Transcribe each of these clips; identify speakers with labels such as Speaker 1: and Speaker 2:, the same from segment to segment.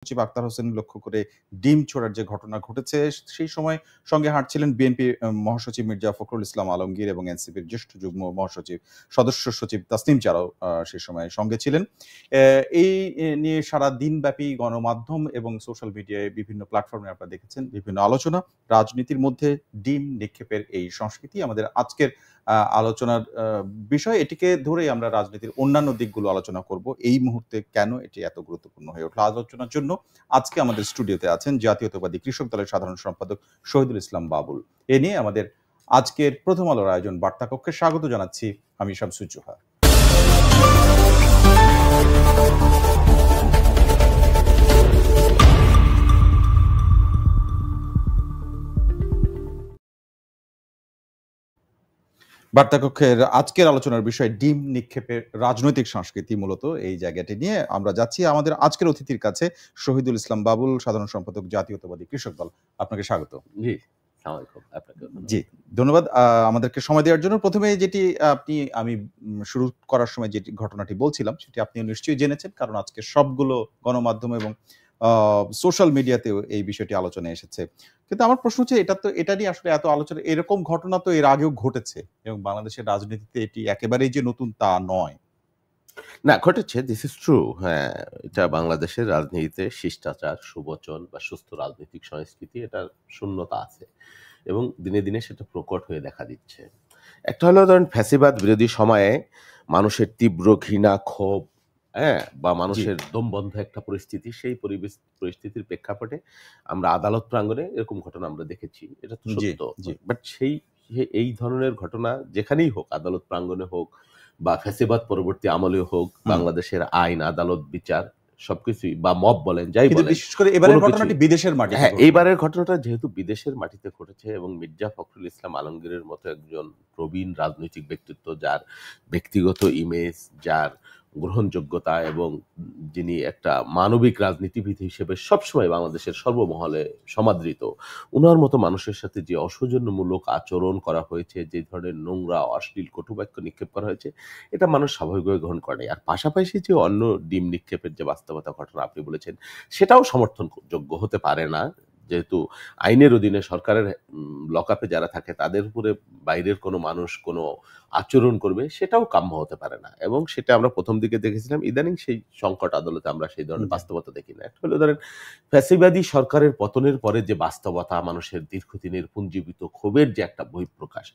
Speaker 1: সচিব আক্তার হোসেন লক্ষ্য করে ডিম ছোড়ার যে ঘটনা ঘটেছে, সেই সময় সঙ্গে হাঁটছিলেন বিএনপি মহাসচিব মির্জা ফখরুল ইসলাম আলমগীর এবং এনসিপির জ্যেষ্ঠ যুগ্ম মহাসচিব সদস্য সচিব তাসনিম চারাও সেই সময় সঙ্গে ছিলেন। এই নিয়ে সারা দিনব্যাপী গণমাধ্যম এবং সোশ্যাল মিডিয়ায় বিভিন্ন প্ল্যাটফর্মে আপনারা দেখেছেন বিভিন্ন আলোচনা। রাজনীতির মধ্যে ডিম নিক্ষেপের এই সংস্কৃতি আমাদের আজকের আলোচনার বিষয়। এটিকে ধরেই আমরা রাজনীতির অন্যান্য দিকগুলো আলোচনা করব। এই মুহূর্তে কেন এটি এত গুরুত্বপূর্ণ হয়ে উঠল আলোচনার জন্য আজকে আমাদের স্টুডিওতে আছেন জাতীয়তাবাদী কৃষক দলের সাধারণ সম্পাদক শহীদুল ইসলাম বাবুল। এ নিয়ে আমাদের আজকের প্রথম আলোর আয়োজন বার্তা কক্ষে স্বাগত জানাচ্ছি আমি শামসুজ্জোহা। বার্তাকক্ষের আজকের আলোচনার বিষয় ডিম নিক্ষেপের রাজনৈতিক সংস্কৃতি। মূলত এই জায়গাটি নিয়ে আমরা যাচ্ছি আমাদের আজকের অতিথির কাছে। শহীদুল ইসলাম বাবুল, সাধারণ সম্পাদক জাতীয়তাবাদী কৃষক দল, আপনাকে স্বাগত। জি, ধন্যবাদ আমাদেরকে সময় দেওয়ার জন্য। প্রথমে যেটি আমি শুরু করার সময় যে ঘটনাটি বলছিলাম সেটি আপনিও নিশ্চয়ই জেনেছেন, কারণ আজকে সবগুলো গণমাধ্যম এবং সোশ্যাল মিডিয়াতেও এই বিষয়টি আলোচনায় এসেছে। কিন্তু আমার প্রশ্ন হচ্ছে, এটা নিয়ে আসলে এত আলোচনা, এরকম ঘটনা তো এর আগেও ঘটেছে এবং বাংলাদেশের রাজনীতিতে এটি একেবারেই যে নতুন তা নয়।
Speaker 2: না, ঘটেছে, দিস ইজ ট্রু। হ্যাঁ, এটা বাংলাদেশের রাজনীতিতে শিষ্টাচার, সুবচন বা সুস্থ রাজনৈতিক সংস্কৃতি, এটার শূন্যতা আছে এবং দিনে দিনে সেটা প্রকট হয়ে দেখা দিচ্ছে। একটা হলো ধরেন ফ্যাসিবাদ বিরোধী সময়ে মানুষের তীব্র ঘৃণা, ক্ষোভ, বা মানুষের দমবন্ধ একটা পরিস্থিতি, সেই পরিস্থিতির প্রেক্ষাপটে আমরা আদালত প্রাঙ্গণে এরকম ঘটনা আমরা দেখেছি, এটা তো সত্য। বাট এই ধরনের ঘটনা যেখানেই হোক, আদালত প্রাঙ্গণে হোক বা ফ্যাসিবাদ পরবর্তী আমলে হোক, বাংলাদেশের আইন, আদালত, বিচার সবকিছুই, বা মব বলেন, যাই বলেন,
Speaker 1: বিশেষ করে এবারের ঘটনাটি বিদেশের মাটিতে।
Speaker 2: হ্যাঁ, এইবারের ঘটনাটা যেহেতু বিদেশের মাটিতে ঘটেছে এবং মির্জা ফখরুল ইসলাম আলমগীরের মতো একজন প্রবীণ রাজনৈতিক ব্যক্তিত্ব, যার ব্যক্তিগত ইমেজ, যার গ্রহণযোগ্যতা এবং যিনি একটা মানবিক রাজনীতিবিদ হিসেবে সবসময় বাংলাদেশের সর্বমহলে সমাদৃত, উনার মতো মানুষের সাথে যে অসৌজন্যমূলক আচরণ করা হয়েছে, যে ধরনের নোংরা অশ্লীল কটুবাক্য নিক্ষেপ করা হয়েছে, এটা মানুষ স্বাভাবিকভাবে গ্রহণ করে নাই। আর পাশাপাশি যে অন্য ডিম নিক্ষেপের যে বাস্তবতা ঘটনা আপনি বলেছেন, সেটাও সমর্থনযোগ্য হতে পারে না, যেহেতু আইনের অধীনে সরকারের লকআপে যারা থাকে তাদের উপরে বাইরের কোনো মানুষ কোনো আচরণ করবে, সেটাও কাম্য হতে পারে না। এবং সেটা আমরা প্রথম দিকে দেখেছিলাম, ইদানিং সেই সংকট আদালতে আমরা সেই ধরনের বাস্তবতা দেখি না। একটা হলো ধরেন ফ্যাসিবাদী সরকারের পতনের পরে যে বাস্তবতা, মানুষের দীর্ঘদিনের পুঞ্জীবিত ক্ষোভের যে একটা বহিঃপ্রকাশ,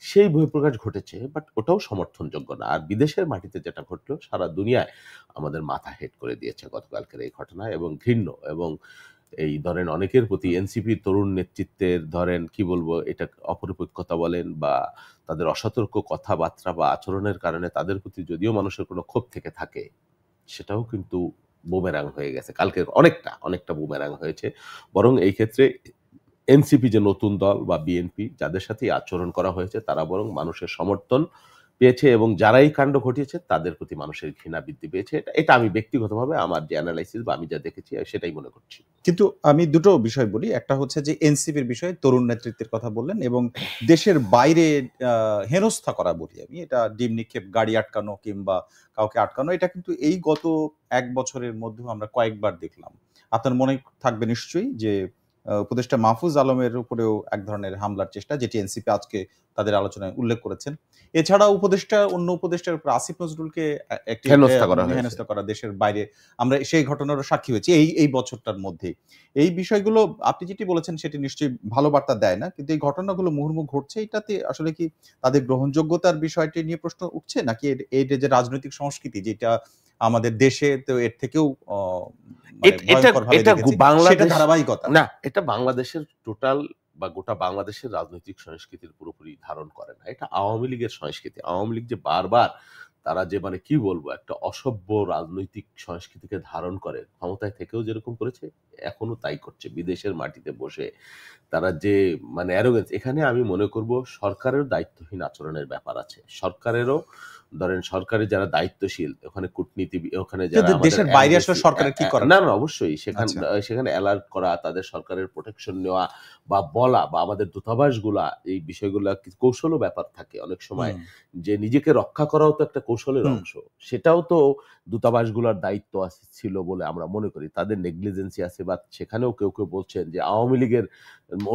Speaker 2: সেই বহিঃপ্রকাশ ঘটেছে, বাট ওটাও সমর্থনযোগ্য না। আর বিদেশের মাটিতে যেটা ঘটলো, সারা দুনিয়ায় আমাদের মাথা হেট করে দিয়েছে গতকালকের এই ঘটনা, এবং ঘৃণ্য, এবং এই ধরেন অনেকের প্রতি এনসিপির তরুণ নেতৃত্বের ধরেন কি বলবো, এটা অপরিপক্কতা বলেন বা তাদের অসতর্ক কথাবার্তা বা আচরণের কারণে তাদের প্রতি যদিও মানুষের কোনো ক্ষোভ থেকে থাকে, সেটাও কিন্তু বুমেরাং হয়ে গেছে। কালকে অনেকটা বুমেরাং হয়েছে। বরং এই ক্ষেত্রে এনসিপি যে নতুন দল বা বিএনপি, যাদের সাথে আচরণ করা হয়েছে, তারা বরং মানুষের সমর্থন পেয়েছে এবং যারা এই কাণ্ড ঘটিয়েছে তাদের প্রতি মানুষের ঘৃণা বৃদ্ধি পেয়েছে। এটা আমি ব্যক্তিগতভাবে আমার যে অ্যানালাইসিস বা আমি যা দেখেছি সেটাই মনে করছি।
Speaker 1: কিন্তু আমি দুটো বিষয় বলি। একটা হচ্ছে যে এনসিপির বিষয়ে তরুণ নেতৃত্বের কথা বললেন এবং দেশের বাইরে হেনস্থা করা বলি আমি, এটা ডিম নিক্ষেপ, গাড়ি আটকানো কিংবা কাউকে আটকানো, এটা কিন্তু এই গত 1 বছরের মধ্যে আমরা কয়েকবার দেখলাম। আপনার মনে থাকবে নিশ্চয়ই যে উপদেষ্টা মাহফুজ আলমের উপরেও এক ধরনের হামলার চেষ্টা, যেটি এনসিপি আজকে তাদের আলোচনায় উল্লেখ করেছেন। এছাড়া অন্য উপদেষ্টার উপর আসিফ নজরুলকে হেনস্থা করা দেশের বাইরে, আমরা সেই ঘটনারও সাক্ষী হয়েছি এই বছরটার মধ্যে। এই বিষয়গুলো আপনি যেটি বলেছেন সেটি নিশ্চয়ই ভালো বার্তা দেয় না, কিন্তু এই ঘটনাগুলো মুহুর্মুহু ঘটছে, এটাতে আসলে কি তাদের গ্রহণযোগ্যতার বিষয়টি নিয়ে প্রশ্ন উঠছে, নাকি এই যে রাজনৈতিক সংস্কৃতি যেটা আমাদের দেশে, তো এর থেকেও ধারাবাহিকতা
Speaker 2: না, এটা বাংলাদেশের টোটাল বা গোটা বাংলাদেশের রাজনৈতিক সংস্কৃতির পুরোপুরি ধারণ করে না। এটা আওয়ামী লীগের সংস্কৃতি। আওয়ামী লীগ যে বারবার তারা যে মানে কি বলবো, একটা অসভ্য রাজনৈতিক সংস্কৃতিকে ধারণ করে, ক্ষমতায় থেকেও যেরকম করেছে এখনো তাই করছে। বিদেশের মাটিতে বসে তারা যে মানে অ্যারোগেন্স, এখানে আমি মনে করব সরকারের দায়িত্বহীন আচরণের ব্যাপার আছে। সরকারেরও ধরেন সরকারের যারা দায়িত্বশীল, ওখানে কূটনীতি, ওখানে যারা
Speaker 1: দেশের বাইরে আসলে সরকারের কি করা,
Speaker 2: না অবশ্যই সেখানে অ্যালার্ট করা, তাদের সরকারের প্রোটেকশন নেওয়া বা বলা, বা আমাদের দূতাবাসগুলা এই বিষয়গুলা কৌশলও ব্যাপার থাকে অনেক সময়, যে নিজেকে রক্ষা করাও তো একটা কৌশলের অংশ। সেটাও তো দূতাবাসগুলোর দায়িত্ব ছিল বলে আমরা মনে করি। তাদের নেগলিজেন্সি আছে, বা সেখানেও কেউ কেউ বলছেন যে আওয়ামী লীগের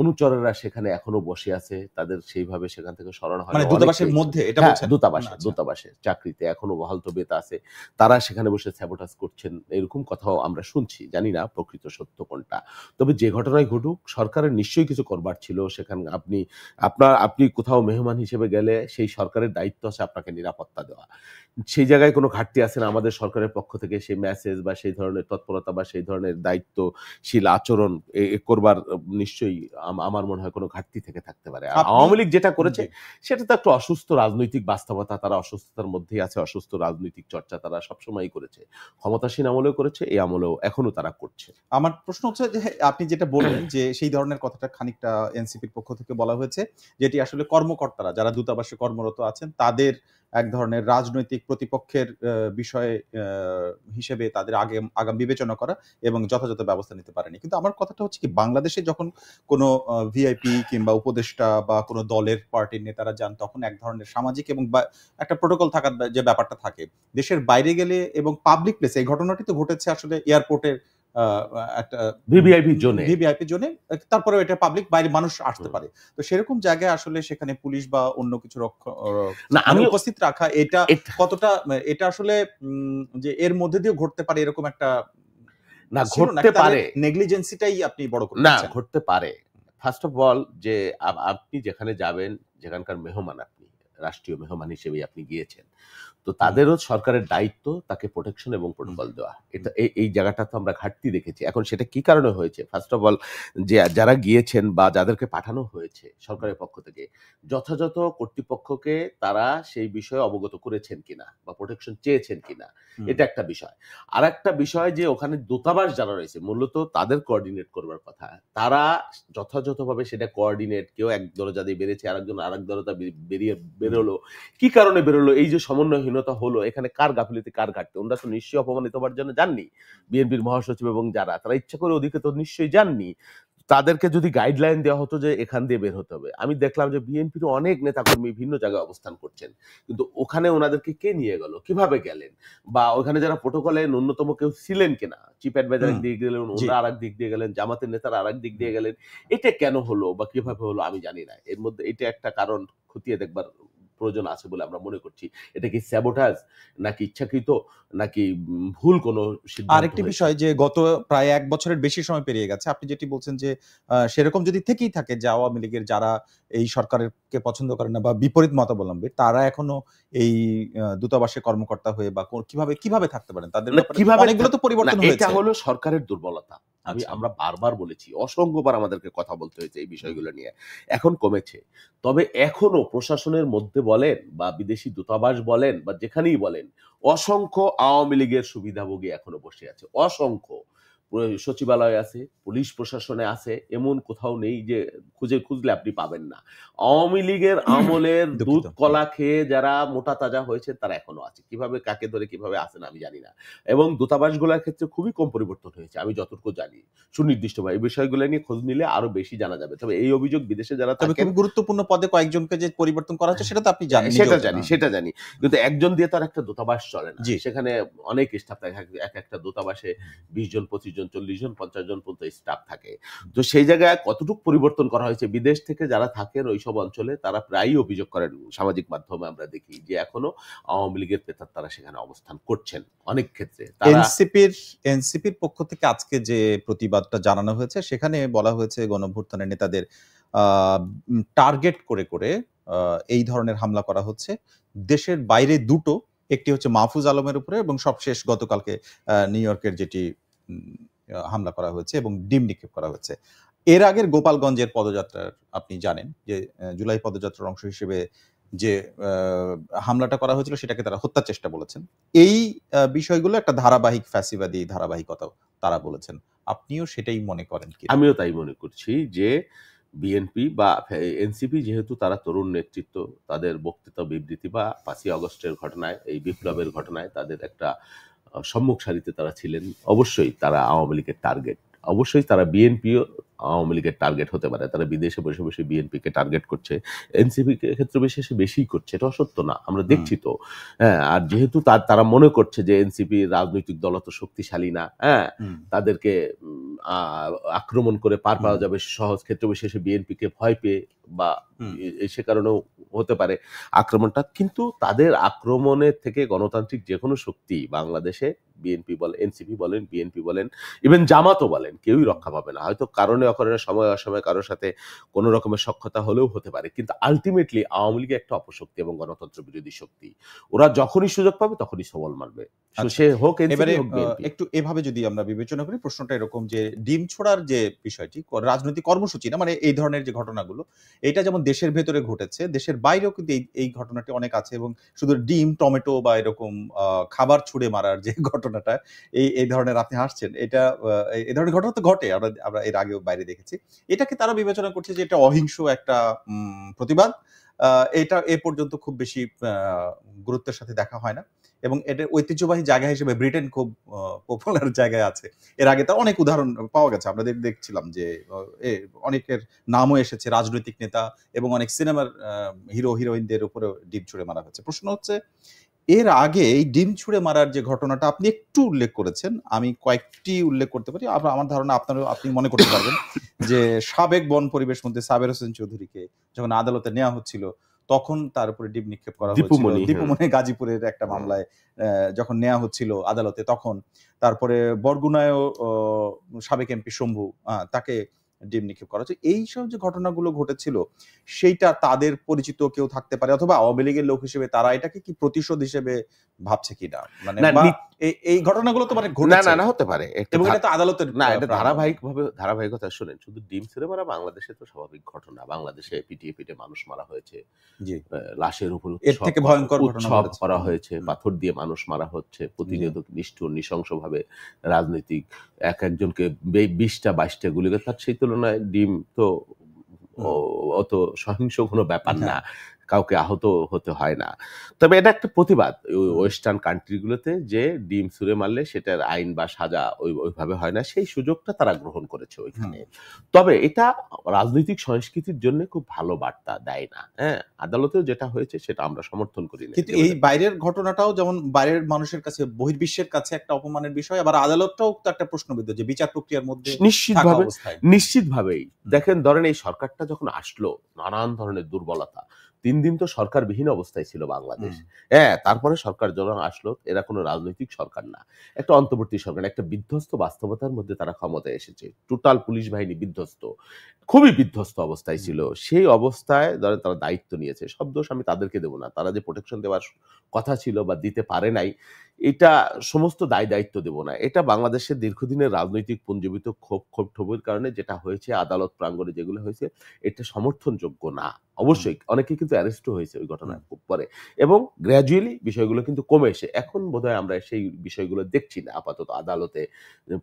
Speaker 2: অনুচরেরা সেখানে এখনো বসে আছে, তাদের সেইভাবে সেখান থেকে সরানো হয়
Speaker 1: মানে
Speaker 2: না
Speaker 1: দূতাবাসের
Speaker 2: অনেকেই।
Speaker 1: মধ্যে এটা
Speaker 2: হ্যাঁ,
Speaker 1: বলছেন?
Speaker 2: দূতাবাসে
Speaker 1: আচ্ছা।
Speaker 2: দূতাবাসে চাকরিতে এখনো বহাল তবিয়তে আছে, তারা সেখানে বসে স্যাবোটাজ করছেন, এরকম কথাও আমরা শুনছি। জানি না প্রকৃত সত্য কোনটা। তবে যে ঘটনাই ঘটুক, সরকারের নিশ্চয়ই কিছু করবার ছিল। সেখানে আপনি কোথাও মেহমান হিসেবে গেলে সেই সরকারের দায়িত্ব আছে আপনাকে নিরাপত্তা দেওয়া। সেই জায়গায় কোনো ঘাটতি আছে না আমাদের সরকারের পক্ষ থেকে সেই মেসেজ বা সেই ধরনের তৎপরতা বা সেই ধরনের দায়িত্বশীল আচরণ করবার নিশ্চয়ই আমার মনে হয় কোনো ঘাটতি থেকে থাকতে পারে। আর
Speaker 1: আপনি
Speaker 2: আওয়ামী লীগ যেটা করেছে
Speaker 1: জি।
Speaker 2: সেটা তো একটা অসুস্থ রাজনৈতিক বাস্তবতা। তারা অসুস্থতার মধ্যেই আছে, অসুস্থ রাজনৈতিক চর্চা তারা সবসময়ই করেছে। ক্ষমতাসীন আমলেও করেছে, এই আমলেও এখনো তারা করছে।
Speaker 1: আমার প্রশ্ন হচ্ছে যে আপনি যেটা বললেন যে সেই ধরনের কথাটা খানিকটা এনসিপির পক্ষ থেকে বলা হয়েছে, যেটি আসলে কর্মকর্তারা যারা দূতাবাসে কর্মরত আছেন তাদের এক ধরনের রাজনৈতিক প্রতিপক্ষের বিষয়ে হিসেবে তাদের আগাম বিবেচনা করা এবং যথাযথ ব্যবস্থা নিতে পারেনি। কিন্তু আমার কথাটা হচ্ছে কি, বাংলাদেশে যখন কোনো ভিআইপি কিংবা উপদেষ্টা বা কোনো দলের পার্টির নেতারা যান, তখন এক ধরনের সামাজিক এবং একটা প্রোটোকল থাকার যে ব্যাপারটা থাকে। দেশের বাইরে গেলে এবং পাবলিক প্লেসে, এই ঘটনাটি তো ঘটেছে আসলে এয়ারপোর্টের একটা
Speaker 2: ভিভিআইপি জোনে।
Speaker 1: ভিভিআইপি জোনে, তারপরেও এটা পাবলিক বাইরে মানুষ আসতে পারে। তো সেরকম জায়গায় আসলে সেখানে পুলিশ বা অন্য কিছু
Speaker 2: না,
Speaker 1: মানে
Speaker 2: আমি
Speaker 1: উপস্থিত রাখা এটা কতটা এটা আসলে যে এর মধ্যে দিয়ে ঘটতে পারে এরকম একটা
Speaker 2: না,
Speaker 1: ছিল
Speaker 2: ঘটতে
Speaker 1: নাকি তাহলে
Speaker 2: পারে।
Speaker 1: নেগলিজেন্সিটাই আপনি বড় করে
Speaker 2: না,
Speaker 1: দিচ্ছেন?
Speaker 2: ঘটতে পারে। ফার্স্ট অফ অল যে আপনি যেখানে যাবেন, যেখানকার মেহমান আপনি, রাষ্ট্রীয় মেহমান হিসেবেই আপনি গিয়েছেন। তো তাদেরও সরকারের দায়িত্ব তাকে প্রোটেকশন এবং প্রোটোকল দেওয়া। এটা এই জায়গাটা তো আমরা ঘাটতি দেখেছি। এখন সেটা কি কারণে হয়েছে? ফার্স্ট অফ অল যে যারা গিয়েছেন বা যাদেরকে পাঠানো হয়েছে সরকারের পক্ষ থেকে, যথাযথ কর্তৃপক্ষকে তারা সেই বিষয়ে অবগত করেছেন কিনা বা প্রোটেকশন চেয়েছেন কিনা, এটা একটা বিষয়। আরেকটা বিষয় যে ওখানে দূতাবাস যারা রয়েছে মূলত তাদের কোঅর্ডিনেট করবার কথা। তারা যথাযথভাবে সেটা কোঅর্ডিনেট, কেউ এক দরজা দিয়ে বেরিয়েছে, আরেকজন আরেক দরজা বেরোলো। কি কারণে বেরোলো? এই যে সমন্বয়হীনতা হলো, এখানে কার গাফিলতি, কার ঘাটতি? ওনারা তো নিশ্চয়ই অপমানিত হবার জন্য যাননি। বিএনপির মহাসচিব এবং যারা, তারা ইচ্ছা করে ওদিকে তো নিশ্চয়ই যাননি। তাদেরকে যদি গাইডলাইন দেওয়া হতো যে এখান দিয়ে বের হতে হবে। আমি দেখলাম যে বিএনপির অনেক নেতাকর্মী ভিন্ন জায়গায় অবস্থান করছেন। কিন্তু ওখানে ওনাদেরকে কে নিয়ে গেল? কিভাবে গেলেন? বা ওখানে যারা প্রোটোকলে ন্যূনতম কেউ ছিলেন কিনা? চিফ অ্যাডভাইজার একদিকে গেলেন, ওনারা আরেক দিক দিয়ে গেলেন, জামাতের নেতারা আরেক দিক দিয়ে গেলেন। এটা কেন হলো বা কিভাবে হলো আমি জানি না। এর মধ্যে এটা একটা কারণ খতিয়ে দেখবার প্রয়োজন আছে বলে আমরা মনে করছি। এটা কি স্যাবোটাজ, নাকি ইচ্ছাকৃত, নাকি ভুল কোনো সিদ্ধান্ত?
Speaker 1: আরেকটি বিষয় যে গত প্রায় ১ বছরের বেশি সময় পেরিয়ে গেছে। আপনি যেটি বলছেন যে সেরকম যদি থেকেই থাকে যে আওয়ামী লীগের যারা এই সরকারকে পছন্দ করে না বা বিপরীত মতাবলম্বী, তারা এখনো এই দূতাবাসে কর্মকর্তা হয়ে বা কিভাবে থাকতে পারেন? তাদের ব্যাপারে অনেকগুলো তো পরিবর্তন
Speaker 2: এটা
Speaker 1: হয়েছে।
Speaker 2: হলো সরকারের দুর্বলতা।
Speaker 1: আচ্ছা।
Speaker 2: আমরা বারবার বলেছি, অসংখ্যবার আমাদেরকে কথা বলতে হয়েছে এই বিষয়গুলো নিয়ে। এখন কমেছে। তবে এখনো প্রশাসনের মধ্যে বলেন বা বিদেশি দূতাবাস বলেন বা যেখানেই বলেন, অসংখ্য আওয়ামী লীগের সুবিধাভোগী এখনো বসে আছে। অসংখ্য। সচিবালয় আছে, পুলিশ প্রশাসনে আছে, এমন কোথাও নেই যে খুঁজলে আপনি পাবেন না। আওয়ামী লীগের আমলের দুধ
Speaker 1: দুঃখিত।
Speaker 2: কলা খেয়ে যারা মোটা তাজা হয়েছে তারা এখনো আছে। কিভাবে কাকে ধরে কিভাবে আছেন আমি জানি না। এবং দূতাবাসগুলোর ক্ষেত্রে খুবই কম পরিবর্তন হয়েছে আমি যতটুকু জানি। সুনির্দিষ্টভাবে এই বিষয়গুলো নিয়ে খোঁজ নিলে আরো বেশি জানা যাবে। তবে এই অভিযোগ বিদেশে যারা
Speaker 1: তবে
Speaker 2: থাকেন,
Speaker 1: খুবই গুরুত্বপূর্ণ পদে কয়েকজনকে যে পরিবর্তন করা হচ্ছে সেটা তো আপনি জানেন,
Speaker 2: সেটা
Speaker 1: নিজেও
Speaker 2: জানি,
Speaker 1: জানেন।
Speaker 2: সেটা জানি। কিন্তু একজন দিয়ে তো আর একটা দূতাবাস চলে না।
Speaker 1: জি।
Speaker 2: সেখানে অনেক স্টাফ থাকে। একটা দূতাবাসে ২০ জন, ২৫ জন, ৪০ জন, ৫০ জন পর্যন্ত স্টাফ থাকে। তো সেই জায়গায় কতটুকু পরিবর্তন করা হয়েছে? বিদেশ থেকে যারা থাকেন ওইসব অঞ্চলে তারা প্রায়ই অভিযোগ করেন, সামাজিক মাধ্যমে আমরা দেখি যে এখনো আওয়ামী লীগের প্রেতাত্মারা সেখানে অবস্থান করছেন অনেক ক্ষেত্রে। তারা
Speaker 1: এনসিপির পক্ষ থেকে আজকে যে প্রতিবাদটা জানানো হয়েছে সেখানে বলা হয়েছে গণঅভ্যুত্থানের নেতাদের টার্গেট করে এই ধরনের হামলা করা হচ্ছে। দেশের বাইরে দুটো, একটি হচ্ছে মাহফুজ আলমের উপরে এবং সবশেষ গতকালকে নিউ ইয়র্কের যেটি হামলা করা হয়েছে এবং ডিম নিক্ষেপ করা হয়েছে। এর আগের গোপালগঞ্জের পদযাত্রার আপনি জানেন যে জুলাই পদযাত্রার অংশ হিসেবে যে হামলাটা করা হয়েছিল সেটাকে তারা হত্যার চেষ্টা বলেছেন। এই বিষয়গুলো একটা ধারাবাহিক ফ্যাসিবাদী ধারাবাহিকতা তারা বলেছেন। আপনিও সেটাই মনে করেন কিনা?
Speaker 2: আমিও তাই মনে করছি যে বিএনপি বা এনসিপি যেহেতু তারা তরুণ নেতৃত্ব, তাদের বক্তৃতা বিবৃতি বা ৫ই আগস্টের ঘটনায়, এই বিপ্লবের ঘটনায় তাদের একটা সম্মুখ সারিতে তারা ছিলেন। অবশ্যই তারা আওয়ামী লীগের টার্গেট। অবশ্যই তারা বিএনপিও আওয়ামী লীগের টার্গেট হতে পারে। তারা বিদেশে বসে, বসে বিএনপিকে টার্গেট করছে। এনসিপি ক্ষেত্র বিশেষে বেশিই করছে। এটা অসত্য না। আমরা
Speaker 1: হুম,
Speaker 2: দেখছি তো। হ্যাঁ? আর যেহেতু তারা মনে করছে যে এনসিপি রাজনৈতিক দল অত শক্তিশালী না, হ্যাঁ?
Speaker 1: হুম,
Speaker 2: তাদেরকে আ আক্রমণ করে পার
Speaker 1: হুম,
Speaker 2: পাওয়া যাবে সহজ, ক্ষেত্র বিশেষে বিএনপিকে ভয় পেয়ে বা
Speaker 1: হুম।
Speaker 2: সে কারণেও হতে পারে আক্রমণটা। কিন্তু তাদের আক্রমণের থেকে গণতান্ত্রিক যেকোনো শক্তি বাংলাদেশে বিএনপি বলেন, এনসিপি বলেন, বিএনপি বলেন, ইভেন জামাতও বলেন, কেউই
Speaker 1: হুম।
Speaker 2: রক্ষা পাবে না। হয়তো কারণে অকারণে সময় অসময়ে কারো সাথে কোন রকমের সখ্যতা হলেও হতে পারে। কিন্তু আল্টিমেটলি আওয়ামী লীগ একটা অপশক্তি এবং গণতন্ত্র বিরোধী শক্তি। ওরা যখনই সুযোগ পাবে তখনই সবল মারবে।
Speaker 1: আচ্ছা।
Speaker 2: সে হোক এনসিপি
Speaker 1: এবারে
Speaker 2: হোক বিএনপি।
Speaker 1: একটু এভাবে যদি আমরা বিবেচনা করি, প্রশ্নটা এরকম যে ডিম ছোড়ার যে বিষয়টি রাজনৈতিক কর্মসূচি না, মানে এই ধরনের যে ঘটনাগুলো, এটা যেমন দেশের ভেতরে ঘটেছে, দেশের বাইরেও কিন্তু এই ঘটনাটি অনেক আছে এবং শুধু ডিম, টমেটো বা এরকম আ খাবার ছুঁড়ে মারার যে ঘটনাটা, এই ধরনের আপনি হাসছেন। এটা এই ধরনের ঘটনা তো ঘটে। আমরা এর আগেও বাইরে দেখেছি। এটাকে তারা বিবেচনা করছে যে এটা অহিংস একটা প্রতিবাদ। আ এটা এ পর্যন্ত খুব বেশি আ গুরুত্বের সাথে দেখা হয় না। এবং এটার ঐতিহ্যবাহী জায়গা হিসেবে ব্রিটেন খুব পপুলার জায়গায় আছে। এর আগে তার অনেক উদাহরণ পাওয়া গেছে। আমরা দেখছিলাম যে অ এ অনেকের নামও এসেছে, রাজনৈতিক নেতা এবং অনেক সিনেমার হিরোইনদের উপরেও ডিম ছুঁড়ে মারা হয়েছে। প্রশ্ন হচ্ছে, এর আগে এই ডিম ছুঁড়ে মারার যে ঘটনাটা আপনি একটু উল্লেখ করেছেন। আমি কয়েকটি উল্লেখ করতে পারি। আমার ধারণা আপনি মনে করতে পারবেন যে সাবেক বন পরিবেশ মন্ত্রী সাবের হোসেন চৌধুরীকে যখন আদালতে নেওয়া হচ্ছিল, তখন তার উপরে ডিম নিক্ষেপ করা হয়েছিল।
Speaker 2: দীপুমণি, হ্যাঁ।
Speaker 1: দীপুমনি গাজীপুরের একটা
Speaker 2: হুম।
Speaker 1: মামলায় যখন নেয়া হচ্ছিল আদালতে তখন। তারপরে বরগুনায়ও সাবেক এমপি শম্ভু তাকে ডিম নিক্ষেপ করা হচ্ছে। এইসব যে ঘটনাগুলো ঘটেছিল, সেইটা তাদের পরিচিত কেউ থাকতে পারে অথবা আওয়ামী লীগের লোক হিসেবে তারা এটাকে কি প্রতিশোধ হিসেবে ভাবছে কিনা? মানে
Speaker 2: না
Speaker 1: বা এই ঘটনাগুলো তো মানে ঘটেছে
Speaker 2: না হতে পারে।
Speaker 1: এবং এটা তো আদালতের
Speaker 2: না, এটা
Speaker 1: প্রাঙ্গণে।
Speaker 2: ধারাবাহিকতা শোনেন। শুধু ডিম ছুঁড়ে মারা বাংলাদেশে তো স্বাভাবিক ঘটনা। বাংলাদেশে পিটিয়ে, পিটিয়ে মানুষ মারা হয়েছে।
Speaker 1: জি।
Speaker 2: লাশের উপর
Speaker 1: এর থেকে ভয়ংকর ঘটনা
Speaker 2: উৎসব
Speaker 1: ঘটেছে।
Speaker 2: করা
Speaker 1: হুম,
Speaker 2: হয়েছে,
Speaker 1: হুম।
Speaker 2: পাথর দিয়ে মানুষ মারা হচ্ছে,
Speaker 1: জি,
Speaker 2: প্রতিনিয়ত নিষ্ঠুর নৃশংসভাবে রাজনৈতিক একজনকে ২০ টা ২২ টা গুলি করে, তার সেই তুলনায় ডিম তো অ
Speaker 1: হুম।
Speaker 2: অত সহিংস কোনো ব্যাপার
Speaker 1: হ্যাঁ,
Speaker 2: না। কাউকে আহত হতে হয় না। তবে এটা একটা প্রতিবাদ
Speaker 1: হুম,
Speaker 2: ওয়েস্টার্ন কান্ট্রি গুলোতে যে ডিম ছুঁড়ে মারলে সেটার আইন বা সাজা ওইভাবে হয় না। সেই সুযোগটা তারা গ্রহণ করেছে
Speaker 1: হুম।
Speaker 2: ওইখানে। তবে এটা রাজনৈতিক সংস্কৃতির জন্য খুব ভালো বার্তা দেয় না। হ্যাঁ? আদালতেও যেটা হয়েছে সেটা আমরা সমর্থন করি না।
Speaker 1: কিন্তু এই
Speaker 2: যেভাবে
Speaker 1: বাইরের ঘটনাটাও যেমন বাইরের মানুষের কাছে বহির্বিশ্বের কাছে একটা অপমানের বিষয়। আবার আদালতটাও তো একটা প্রশ্নবিদ্ধ যে বিচার প্রক্রিয়ার মধ্যে থাকা
Speaker 2: নিশ্চিতভাবে
Speaker 1: অবস্থায়।
Speaker 2: নিশ্চিতভাবেই।
Speaker 1: হুম,
Speaker 2: দেখেন ধরেন এই সরকারটা যখন আসলো, নানান ধরনের দুর্বলতা। ৩ দিন তো সরকারবিহীন অবস্থায় ছিল বাংলাদেশ।
Speaker 1: হুম,
Speaker 2: হ্যাঁ, তারপরে সরকার যখন আসলো, এরা কোন রাজনৈতিক সরকার না। একটা অন্তর্বর্তী সরকার, একটা বিধ্বস্ত বাস্তবতার মধ্যে তারা ক্ষমতায় এসেছে। টোটাল পুলিশ বাহিনী বিধ্বস্ত। খুবই বিধ্বস্ত অবস্থায়
Speaker 1: হুম,
Speaker 2: ছিল। সেই অবস্থায় ধরেন তারা দায়িত্ব নিয়েছে। সব দোষ আমি তাদেরকে দেব না। তারা যে প্রোটেকশন দেওয়ার কথা ছিল বা দিতে পারে নাই, এটা সমস্ত দায়-দায়িত্ব দেব না। এটা বাংলাদেশের দীর্ঘদিনের রাজনৈতিক পুঞ্জীভূত ক্ষোভ-টোভের কারণে যেটা হয়েছে, আদালত প্রাঙ্গণে যেগুলো হয়েছে, এটা সমর্থনযোগ্য না।
Speaker 1: হুম,
Speaker 2: অবশ্যই অনেকে কিন্তু অ্যারেস্টও হয়েছে ওই
Speaker 1: হুম,
Speaker 2: ঘটনার খুব পরে। এবং গ্র্যাজুয়ালি বিষয়গুলো কিন্তু কমে এসে এখন বোধহয় আমরা সেই বিষয়গুলো দেখছি না। আপাতত আদালতে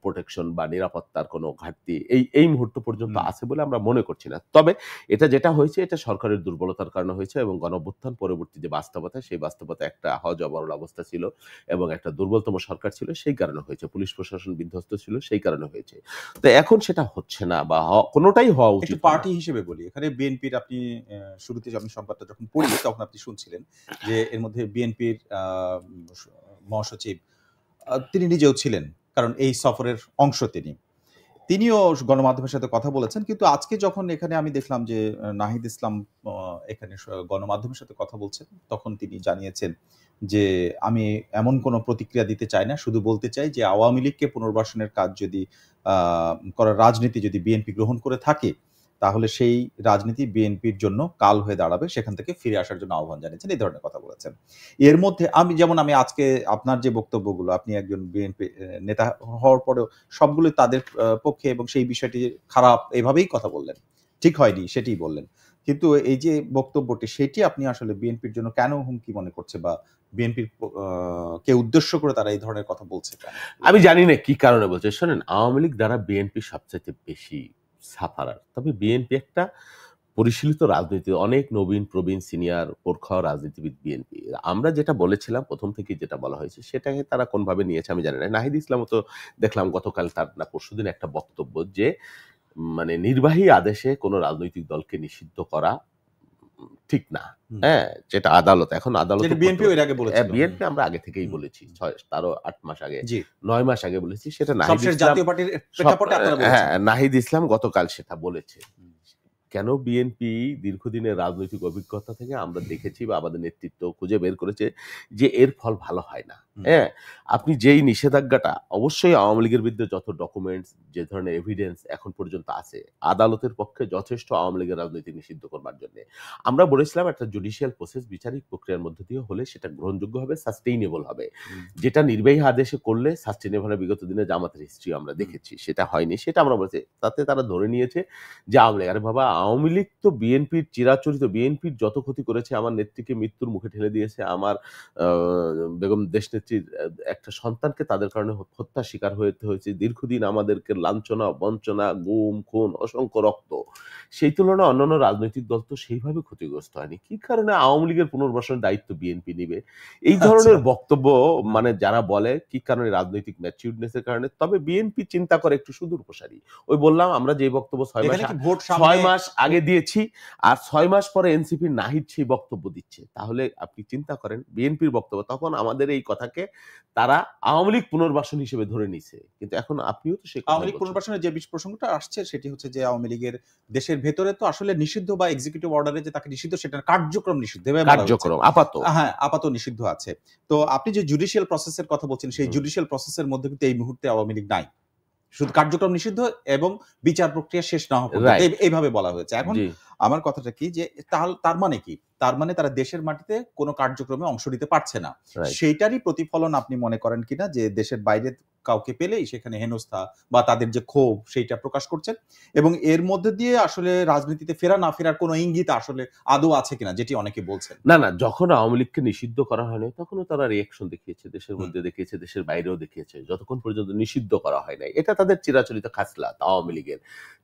Speaker 2: প্রোটেকশন বা নিরাপত্তার কোনো ঘাটতি এই মুহূর্ত পর্যন্ত
Speaker 1: হুম,
Speaker 2: আছে বলে আমরা মনে করছি না। তবে এটা যেটা হয়েছে এটা সরকারের দুর্বলতার কারণে হয়েছে এবং গণঅভ্যুত্থান পরবর্তী যে বাস্তবতা, সেই বাস্তবতা একটা হযবরল অবস্থা ছিল এবং একটা দুর্বলতম সরকার ছিল, সেই কারণে হয়েছে। পুলিশ প্রশাসন বিধ্বস্ত ছিল, সেই কারণে হয়েছে। তো এখন সেটা হচ্ছে না বা কোনটাই হওয়া
Speaker 1: একটু
Speaker 2: উচিত না।
Speaker 1: পার্টি হিসেবে বলি। এখানে বিএনপির আপনি শুরুতে আমি সংবাদটা যখন পড়ি তখন আপনি শুনছিলেন যে এর মধ্যে বিএনপির স মহাসচিব তিনি নিজেও ছিলেন। কারণ এই সফরের অংশ তিনি। তিনিও গণমাধ্যমের সাথে কথা বলেছেন। কিন্তু আজকে যখন এখানে আমি দেখলাম যে নাহিদ ইসলাম আ এখানে গণমাধ্যমের সাথে কথা বলছেন, তখন তিনি জানিয়েছেন যে, "আমি এমন কোনো প্রতিক্রিয়া দিতে চাই না। শুধু বলতে চাই যে আওয়ামী লীগকে পুনর্বাসনের কাজ যদি আ করার রাজনীতি যদি বিএনপি গ্রহণ করে থাকে, তাহলে সেই রাজনীতি বিএনপির জন্য কাল হয়ে দাঁড়াবে। সেখান থেকে ফিরে আসার জন্য আহ্বান জানিয়েছেন।" এই ধরনের কথা বলেছেন। এর মধ্যে আমি আজকে আপনার যে বক্তব্যগুলো, আপনি একজন বিএনপি নেতা হওয়ার পরেও সবগুলোই তাদের পক্ষে এবং সেই বিষয়টি খারাপ এভাবেই কথা বললেন। ঠিক হয়নি সেটিই বললেন। কিন্তু এই যে বক্তব্যটি সেটি আপনি আসলে বিএনপির জন্য কেন হুমকি মনে করছে বা বিএনপির কে উদ্দেশ্য করে তারা এই ধরনের কথা বলছে কেন?
Speaker 2: আমি জানি না কি কারণে বলছে। শোনেন, আওয়ামী লীগ দ্বারা বিএনপি সবচাইতে বেশি সাফারার। তবে বিএনপি একটা পরিশীলিত রাজনীতি, অনেক নবীন, প্রবীণ, সিনিয়র প্রখর রাজনীতিবিদ বিএনপি। আমরা যেটা বলেছিলাম ১ম থেকেই যেটা বলা হয়েছে, সেটাকে তারা কোনভাবে নিয়েছে আমি জানি না। নাহিদ ইসলামও তো দেখলাম গতকাল তার না পরশুদিন একটা বক্তব্য যে মানে নির্বাহী আদেশে কোনো রাজনৈতিক দলকে নিষিদ্ধ করা ঠিক না। হ্যাঁ, যেটা আদালত, এখন আদালত
Speaker 1: বিএনপি এর আগে বলেছিল।
Speaker 2: বিএনপি আমরা আগে থেকেই বলেছি, 8 মাস আগে,
Speaker 1: জি
Speaker 2: 9 মাস আগে বলেছি। সেটা নাহিদ
Speaker 1: সবশেষ
Speaker 2: ইসলাম,
Speaker 1: জাতীয় পার্টির প্রেক্ষাপটে আপনারা বলেছেন।
Speaker 2: নাহিদ ইসলাম গতকাল সেটা বলেছে। কেন বিএনপি দীর্ঘদিনের রাজনৈতিক অভিজ্ঞতা থেকে আমরা দেখেছি বা আমাদের নেতৃত্ব খুঁজে বের করেছে যে এর ফল ভালো হয় না। হ্যাঁ, আপনি যেই নিষেধাজ্ঞাটা, অবশ্যই আওয়ামী লীগের বিরুদ্ধে যত ডকুমেন্টস, যে ধরনের এভিডেন্স এখন পর্যন্ত আছে, আদালতের পক্ষে যথেষ্ট আওয়ামী লীগের রাজনীতি নিষিদ্ধ করবার জন্য। আমরা বলেছিলাম একটা জুডিশিয়াল প্রসেস, বিচারিক প্রক্রিয়ার মধ্য দিয়ে হলে সেটা গ্রহণযোগ্য হবে, সাস্টেইনেবল হবে। যেটা নির্বাহী আদেশে করলে সাস্টেইনেবল হবে। বিগত দিনে জামাতের হিস্ট্রি আমরা দেখেছি, সেটা হয়নি, সেটা আমরা বলছি। তাতে তারা ধরে নিয়েছে যে আওয়ামী লীগ, আরে বাবা, আওয়ামী লীগ তো বিএনপির চিরাচরিত, বিএনপির যত ক্ষতি করেছে, আমার নেত্রীকে মৃত্যুর মুখে ঠেলে দিয়েছে, আমার বেগম দেশনেত্রীর একটা সন্তানকে তাদের কারণে হত্যা শিকার হতে হয়েছে, দীর্ঘদিন আমাদেরকে লাঞ্ছনা, বঞ্চনা, গুম, খুন, অসংখ্য রক্ত। সেই তুলনায় অন্যান্য রাজনৈতিক দল তো সেইভাবে ক্ষতিগ্রস্ত হয়নি। কি কারণে আওয়ামী লীগের পুনর্বাসনের দায়িত্ব বিএনপি নিবে? এই ধরনের বক্তব্য মানে যারা বলে, কি কারণে? রাজনৈতিক ম্যাচিউরনেসের কারণে। তবে বিএনপি চিন্তা করে একটু সুদূর প্রসারী। ওই বললাম, আমরা যে বক্তব্য 6 মাস আগে দিয়েছি, আর 6 মাস পরে এনসিপি নাহিদ সেই বক্তব্য দিচ্ছে, তাহলে আপনি চিন্তা করেন বিএনপির বক্তব্য। তখন আমাদের এই কথাকে তারা আওয়ামী লীগ পুনর্বাসন হিসেবে ধরে নিছে, কিন্তু এখন আপনিও তো সেই
Speaker 1: আওয়ামী লীগ পুনর্বাসনের যে প্রসঙ্গটা আসছে সেটি হচ্ছে যে আওয়ামী লীগের দেশের ভেতরে তো আসলে নিষিদ্ধ বা এক্সিকিউটিভ অর্ডারে যে তাকে নিষিদ্ধ, সেটা কার্যক্রম নিষিদ্ধ,
Speaker 2: কার্যক্রম আপাতত,
Speaker 1: হ্যাঁ আপাতত নিষিদ্ধ আছে। তো আপনি যে জুডিশিয়াল প্রসেসের কথা বলছেন, সেই জুডিশিয়াল প্রসেসের মধ্যে কিন্তু এই মুহূর্তে আওয়ামী লীগ নাই, শুধু কার্যক্রম নিষিদ্ধ এবং বিচার প্রক্রিয়া শেষ না হওয়া পর্যন্ত, এইভাবে বলা হয়েছে। এখন আমার কথাটা কি, যে তার মানে কি? তার মানে তারা দেশের মাটিতে কোনো কার্যক্রমে অংশ নিতে পারছে না। সেইটারই প্রতিফলন আপনি মনে করেন কিনা, যে দেশের বাইরে কাউকে পেলেই সেখানে হেনস্থা বা তাদের যে ক্ষোভ, সেইটা প্রকাশ করছেন, এবং এর মধ্যে দিয়ে আসলে রাজনীতিতে ফেরা না ফেরার কোনো ইঙ্গিত আসলে আদৌ আছে কিনা, যেটি অনেকে বলছেন।
Speaker 2: না, যখন আওয়ামী লীগকে নিষিদ্ধ করা হয়নি তখনও তারা রিঅ্যাকশন দেখিয়েছে, দেশের মধ্যে দেখিয়েছে, দেশের বাইরেও দেখিয়েছে। যতক্ষণ পর্যন্ত নিষিদ্ধ করা হয় নাই, এটা তাদের চিরাচরিত খাসলাত আওয়ামী লীগের।